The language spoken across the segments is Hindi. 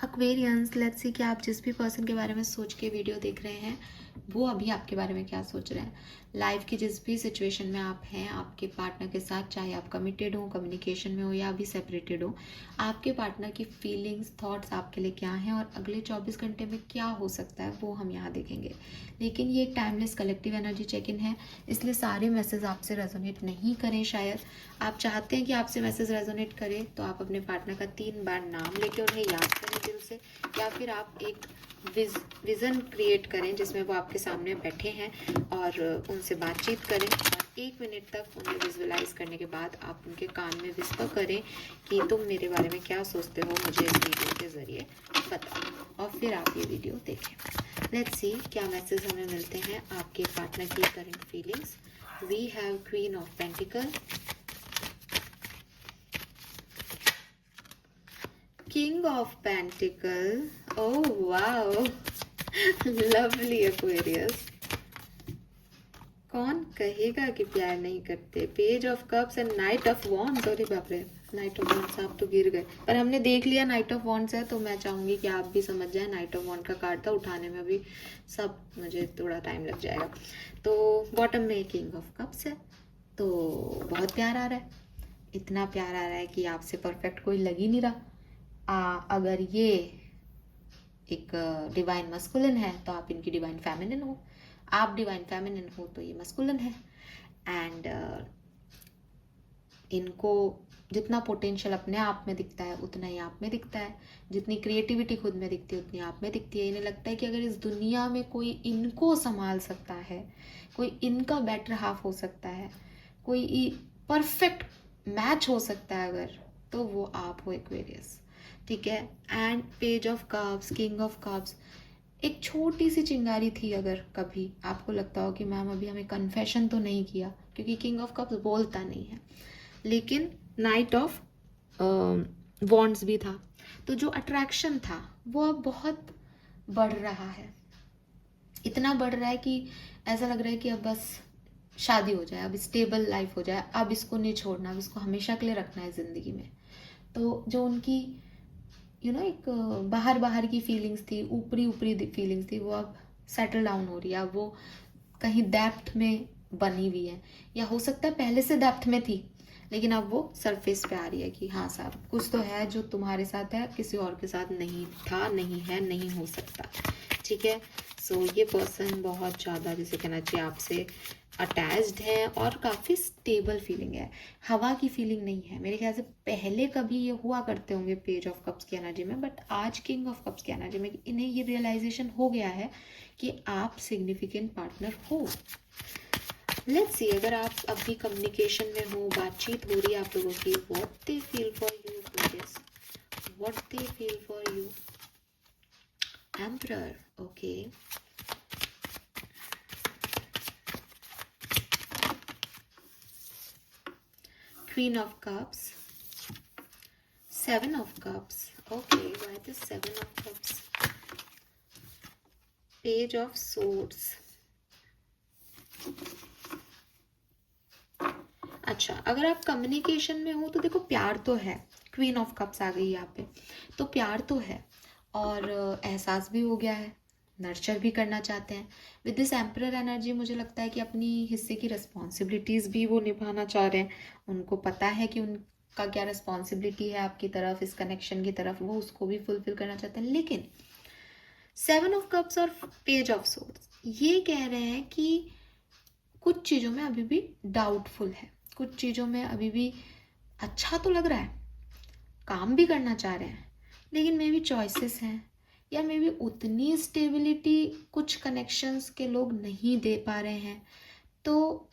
एक्वेरियंस, लेट्स सी कि आप जिस भी पर्सन के बारे में सोच के वीडियो देख रहे हैं वो अभी आपके बारे में क्या सोच रहे हैं। लाइफ की जिस भी सिचुएशन में आप हैं आपके पार्टनर के साथ, चाहे आप कमिटेड हो, कम्युनिकेशन में हो या अभी सेपरेटेड हो, आपके पार्टनर की फीलिंग्स, थॉट्स आपके लिए क्या हैं और अगले 24 घंटे में क्या हो सकता है वो हम यहाँ देखेंगे। लेकिन ये एक timeless collective energy check in है, इसलिए सारे मैसेज आपसे रेजोनेट नहीं करें। शायद आप चाहते हैं कि आपसे मैसेज रेजोनेट करे तो आप अपने पार्टनर का 3 बार नाम लेके उन्हें याद करें दिल से, या फिर आप एक विज़न क्रिएट करें जिसमें वो आपके सामने बैठे हैं और उनसे बातचीत करें और 1 मिनट तक उन्हें विजुअलाइज करने के बाद आप उनके कान में विस्पर करें कि तुम मेरे बारे में क्या सोचते हो, मुझे इस वीडियो के ज़रिए बताओ, और फिर आप ये वीडियो देखें। लेट्स सी क्या मैसेज हमें मिलते हैं आपके पार्टनर की current feelings. We have queen of pentacle, King of Pentacle. Oh wow, lovely Aquarius. कौन कहेगा कि प्यार नहीं करते। Page of cups and night of wands. अरे बाप रे, नाइट ऑफ वॉन्ड्स आप तो गिर गए, पर हमने देख लिया नाइट ऑफ वॉन्ड्स है, तो मैं चाहूंगी कि आप भी समझ जाए नाइट ऑफ वॉन्ड का कार्ड था, उठाने में भी सब मुझे थोड़ा टाइम लग जाएगा। तो बॉटम में किंग ऑफ कप्स है, तो बहुत प्यार आ रहा है, इतना प्यार आ रहा है कि आपसे परफेक्ट कोई लग ही नहीं रहा। अगर ये एक डिवाइन मस्कुलिन है तो आप इनकी डिवाइन फेमिनिन हो, आप डिवाइन फेमिनिन हो तो ये मस्कुलिन है। एंड इनको जितना पोटेंशियल अपने आप में दिखता है उतना ही आप में दिखता है, जितनी क्रिएटिविटी खुद में दिखती है उतनी आप में दिखती है। इन्हें लगता है कि अगर इस दुनिया में कोई इनको संभाल सकता है, कोई इनका बेटर हाफ हो सकता है, कोई परफेक्ट मैच हो सकता है अगर, तो वो आप हो एक्वेरियस, ठीक है। And page of cups, king of cups, एक छोटी सी चिंगारी थी। अगर कभी आपको लगता हो कि मैम अभी हमें कन्फेशन तो नहीं किया, क्योंकि किंग ऑफ कप्स बोलता नहीं है, लेकिन नाइट ऑफ वॉन्ड्स भी था, तो जो अट्रैक्शन था वो अब बहुत बढ़ रहा है, इतना बढ़ रहा है कि ऐसा लग रहा है कि अब बस शादी हो जाए, अब स्टेबल लाइफ हो जाए, अब इसको नहीं छोड़ना, अब इसको हमेशा के लिए रखना है ज़िंदगी में। तो जो उनकी एक बाहर बाहर की फीलिंग्स थी, ऊपरी ऊपरी फीलिंग्स थी, वो अब सेटल डाउन हो रही है, अब वो कहीं डेप्थ में बनी हुई है, या हो सकता है पहले से डेप्थ में थी लेकिन अब वो सरफेस पे आ रही है कि हाँ साहब कुछ तो है जो तुम्हारे साथ है, किसी और के साथ नहीं था, नहीं है, नहीं हो सकता, ठीक है। सो ये पर्सन बहुत ज़्यादा, जैसे कहना चाहिए, आपसे अटैच्ड है और काफ़ी स्टेबल फीलिंग है, हवा की फीलिंग नहीं है। मेरे ख्याल से पहले कभी ये हुआ करते होंगे पेज ऑफ कप्स की एनर्जी में, बट आज किंग ऑफ कप्स की एनर्जी में इन्हें ये रियलाइजेशन हो गया है कि आप सिग्निफिकेंट पार्टनर हो। लेट्स सी अगर आप अभी कम्युनिकेशन में हो, बातचीत हो रही है आप लोगों की, what they feel for you, what they feel for you. Emperor, okay, Queen of Cups, 7 of Cups. Okay, why the 7 of Cups? Page of Swords. अच्छा, अगर आप कम्युनिकेशन में हो तो देखो प्यार तो है, क्वीन ऑफ कप्स आ गई यहाँ पे, तो प्यार तो है और एहसास भी हो गया है, नर्चर भी करना चाहते हैं। विद दिस एम्परर एनर्जी मुझे लगता है कि अपनी हिस्से की रिस्पॉन्सिबिलिटीज़ भी वो निभाना चाह रहे हैं, उनको पता है कि उनका क्या रिस्पॉन्सिबिलिटी है आपकी तरफ, इस कनेक्शन की तरफ, वो उसको भी फुलफिल करना चाहते हैं। लेकिन 7 ऑफ कप्स और पेज ऑफ सोर्ड्स ये कह रहे हैं कि कुछ चीज़ों में अभी भी डाउटफुल है, कुछ चीज़ों में अभी भी अच्छा तो लग रहा है, काम भी करना चाह रहे हैं, लेकिन मे बी चॉइसेस हैं, या मे बी उतनी स्टेबिलिटी कुछ कनेक्शंस के लोग नहीं दे पा रहे हैं। तो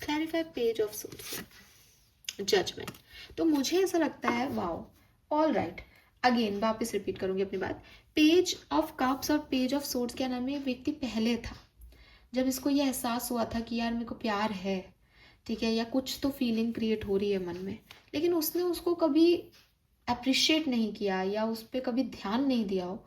clarify page of swords, judgement, तो मुझे ऐसा लगता है वाओ, ऑल राइट, अगेन वापस रिपीट करूंगी अपनी बात। पेज ऑफ कप्स और पेज ऑफ सोर्ड्स के नाम में व्यक्ति पहले था, जब इसको ये एहसास हुआ था कि यार मेरे को प्यार है, ठीक है, या कुछ तो फीलिंग क्रिएट हो रही है मन में, लेकिन उसने उसको कभी अप्रिशिएट नहीं किया या उस पर कभी ध्यान नहीं दिया हो।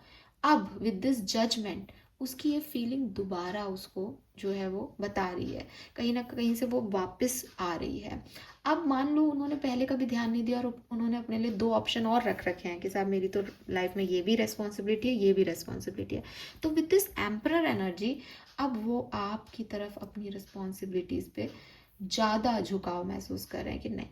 अब विद दिस जजमेंट उसकी ये फीलिंग दोबारा उसको जो है वो बता रही है, कहीं ना कहीं से वो वापस आ रही है। अब मान लो उन्होंने पहले कभी ध्यान नहीं दिया और उन्होंने अपने लिए 2 ऑप्शन और रख रखे हैं कि साहब मेरी तो लाइफ में ये भी रेस्पॉन्सिबिलिटी है, ये भी रेस्पॉन्सिबिलिटी है। तो विद दिस एम्परर एनर्जी अब वो आपकी तरफ अपनी रिस्पॉन्सिबिलिटीज़ पे ज़्यादा झुकाव महसूस कर रहे हैं कि नहीं,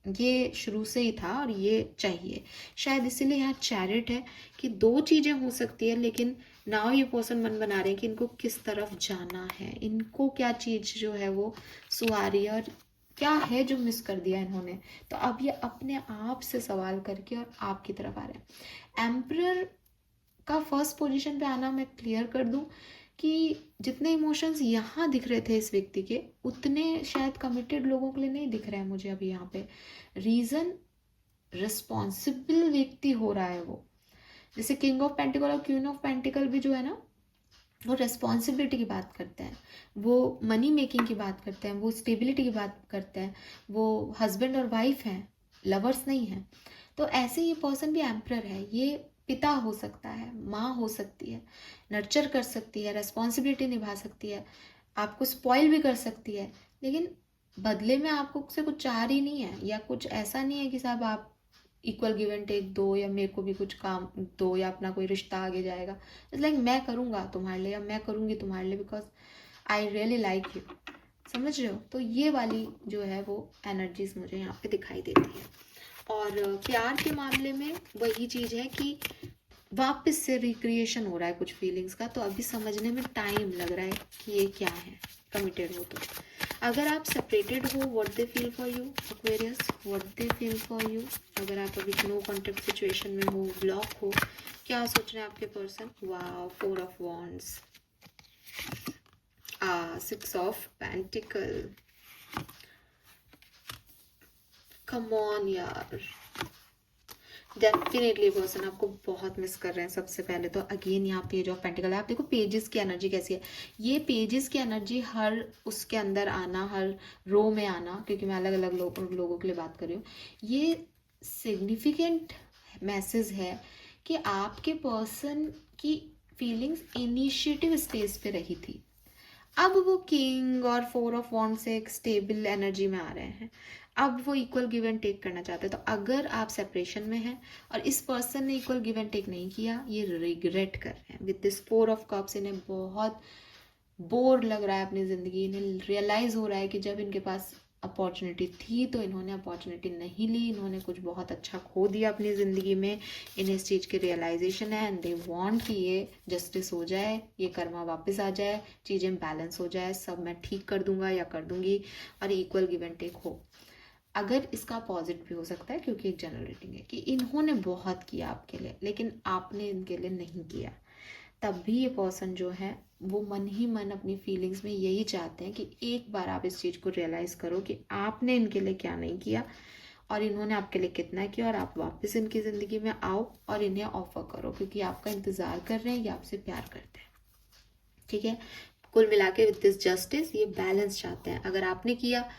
ये शुरू से ही था और ये चाहिए। शायद इसीलिए यहाँ चैरिट है कि 2 चीज़ें हो सकती है, लेकिन नाउ ये पर्सन मन बना रहे हैं कि इनको किस तरफ जाना है, इनको क्या चीज़ जो है वो सुहा रही है और क्या है जो मिस कर दिया इन्होंने। तो अब ये अपने आप से सवाल करके और आपकी तरफ आ रहे हैं। एम्परर का फर्स्ट पोजीशन पे आना, मैं क्लियर कर दूं कि जितने इमोशंस यहाँ दिख रहे थे इस व्यक्ति के, उतने शायद कमिटेड लोगों के लिए नहीं दिख रहे हैं मुझे अभी यहाँ पे। रीज़न, रिस्पॉन्सिबल व्यक्ति हो रहा है वो। जैसे किंग ऑफ पेंटिकल और क्वीन ऑफ पेंटिकल भी जो है ना, वो रेस्पॉन्सिबिलिटी की बात करते हैं, वो मनी मेकिंग की बात करते हैं, वो स्टेबिलिटी की बात करते हैं, वो हस्बैंड और वाइफ हैं, लवर्स नहीं हैं। तो ऐसे ये पर्सन भी एम्परर है। ये पिता हो सकता है, माँ हो सकती है, नर्चर कर सकती है, रेस्पॉन्सिबिलिटी निभा सकती है, आपको स्पॉइल भी कर सकती है, लेकिन बदले में आपको से कुछ चाह रही नहीं है, या कुछ ऐसा नहीं है कि साहब आप इक्वल गिव एंड टेक दो, या मेरे को भी कुछ काम दो, या अपना कोई रिश्ता आगे जाएगा। इट्स लाइक मैं करूँगा तुम्हारे लिए, या मैं करूँगी तुम्हारे लिए because I really like you. समझ रहे हो? तो ये वाली जो है वो एनर्जीज मुझे यहाँ पे दिखाई देती है। और प्यार के मामले में वही चीज़ है कि वापस से रिक्रिएशन हो रहा है कुछ फीलिंग्स का। तो अभी समझने में टाइम लग रहा है कि ये क्या है, कमिटेड हो तो। अगर आप सेपरेटेड हो, what they feel for you Aquarius, what they feel for you. अगर आप अभी नो कॉन्टेक्ट सिचुएशन में हो, ब्लॉक हो, क्या सोच रहे हैं आपके पर्सन? वाह, 4 of wands, 6 of pentacle. Come on यार, डेफिनेटली पर्सन आपको बहुत मिस कर रहे हैं। सबसे पहले तो अगेन यहाँ पेज ऑफ पेंटिकल है। आप देखो पेजेस की एनर्जी कैसी है। ये पेजेस की एनर्जी हर उसके अंदर आना, हर रो में आना, क्योंकि मैं अलग अलग लोगों के लिए बात कर रही हूँ, ये सिग्निफिकेंट मैसेज है कि आपके पर्सन की फीलिंग्स इनिशिएटिव स्टेज पे रही थी। अब वो किंग और 4 ऑफ वॉन्ड से एक स्टेबल एनर्जी में आ रहे हैं। अब वो इक्वल गिव एंड टेक करना चाहते हैं। तो अगर आप सेपरेशन में हैं और इस पर्सन ने इक्वल गिव एंड टेक नहीं किया, ये रिग्रेट कर रहे हैं। विद दिस 4 ऑफ कप्स इन्हें बहुत बोर लग रहा है अपनी ज़िंदगी। इन्हें रियलाइज़ हो रहा है कि जब इनके पास अपॉर्चुनिटी थी तो इन्होंने अपॉर्चुनिटी नहीं ली, इन्होंने कुछ बहुत अच्छा खो दिया अपनी ज़िंदगी में। इन्हें इस चीज़ की रियलाइजेशन है एंड दे वांट कि ये जस्टिस हो जाए, ये कर्मा वापस आ जाए, चीज़ें बैलेंस हो जाए, सब मैं ठीक कर दूंगा या कर दूंगी और इक्वल गिव एंड टेक हो। अगर इसका पॉजिट भी हो सकता है, क्योंकि एक जनरल रेटिंग है कि इन्होंने बहुत किया आपके लिए लेकिन आपने इनके लिए नहीं किया, तब भी ये पर्सन जो है वो मन ही मन अपनी फीलिंग्स में यही चाहते हैं कि एक बार आप इस चीज़ को रियलाइज़ करो कि आपने इनके लिए क्या नहीं किया और इन्होंने आपके लिए कितना किया, और आप वापस इनकी ज़िंदगी में आओ और इन्हें ऑफर करो, क्योंकि आपका इंतज़ार कर रहे हैं, ये आपसे प्यार करते हैं। ठीक है, कुल मिला के विद दिस जस्टिस ये बैलेंस चाहते हैं। अगर आपने किया,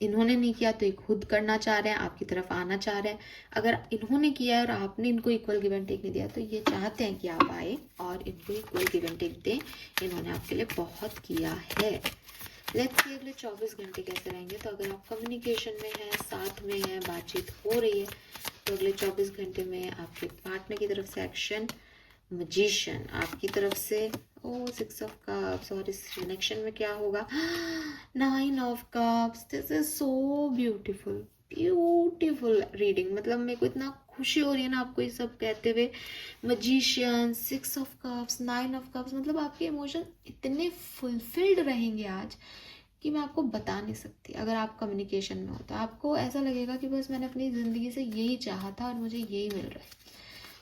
इन्होंने नहीं किया, तो ये खुद करना चाह रहे हैं, आपकी तरफ आना चाह रहे हैं। अगर इन्होंने किया और आपने इनको इक्वल गिव एंड टेक नहीं दिया, तो ये चाहते हैं कि आप आए और इनको इक्वल गिव एंड टेक दें। इन्होंने आपके लिए बहुत किया है। लेट्स सी अगले 24 घंटे कैसे रहेंगे। तो अगर आप कम्युनिकेशन में हैं, साथ में हैं, बातचीत हो रही है, तो अगले 24 घंटे में आपके पार्टनर की तरफ से एक्शन, मैजिशियन आपकी तरफ से, 6 ऑफ कप्स, और इस कनेक्शन में क्या होगा? 9 of cups. This is so beautiful, beautiful reading. मतलब मेरे को इतना खुशी हो रही है ना आपको ये सब कहते हुए। Magician, 6 of cups, 9 of cups, मतलब आपके इमोशन इतने फुलफिल्ड रहेंगे आज कि मैं आपको बता नहीं सकती। अगर आप कम्युनिकेशन में हो तो आपको ऐसा लगेगा कि बस मैंने अपनी ज़िंदगी से यही चाहा था और मुझे यही मिल रहा है।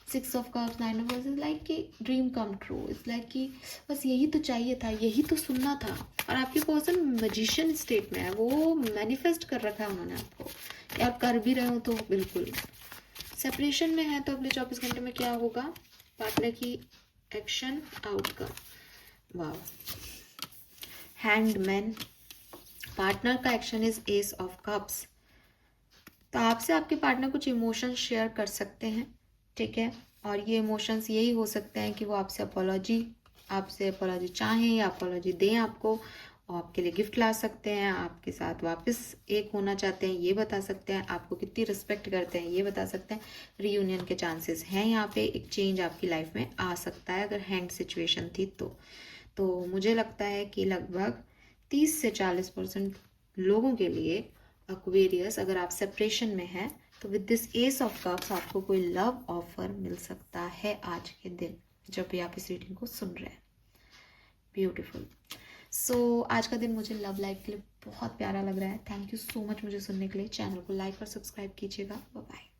6 of cups, 9 of cups is like कि dream come true. It's like कि बस यही तो चाहिए था, यही तो सुनना था। और आपके पर्सन मैजिशियन स्टेट में है, वो मैनिफेस्ट कर रखा है उन्होंने आपको, या कर भी रहे हो तो बिल्कुल। सेपरेशन में है तो अगले 24 घंटे में क्या होगा? पार्टनर की एक्शन, आउटकम। वाह, हैंगमैन, पार्टनर का action is S of cups. तो आपसे आपके पार्टनर कुछ इमोशंस शेयर कर सकते हैं, ठीक है, और ये इमोशंस यही हो सकते हैं कि वो आपसे अपॉलॉजी आपसे अपॉलॉजी चाहें या अपॉलॉजी दें आपको, और आपके लिए गिफ्ट ला सकते हैं, आपके साथ वापस एक होना चाहते हैं ये बता सकते हैं, आपको कितनी रिस्पेक्ट करते हैं ये बता सकते हैं। रीयूनियन के चांसेस हैं यहाँ पे, एक चेंज आपकी लाइफ में आ सकता है अगर हैंड सिचुएशन थी तो मुझे लगता है कि लगभग 30 से 40% लोगों के लिए एक्वेरियस, अगर आप सेपरेशन में हैं तो with this S of cups आपको कोई लव ऑफर मिल सकता है आज के दिन, जब भी आप इस रीडिंग को सुन रहे हैं। ब्यूटीफुल। सो आज का दिन मुझे लव लाइफ के लिए बहुत प्यारा लग रहा है। थैंक यू सो मच मुझे सुनने के लिए। चैनल को लाइक और सब्सक्राइब कीजिएगा। Bye bye.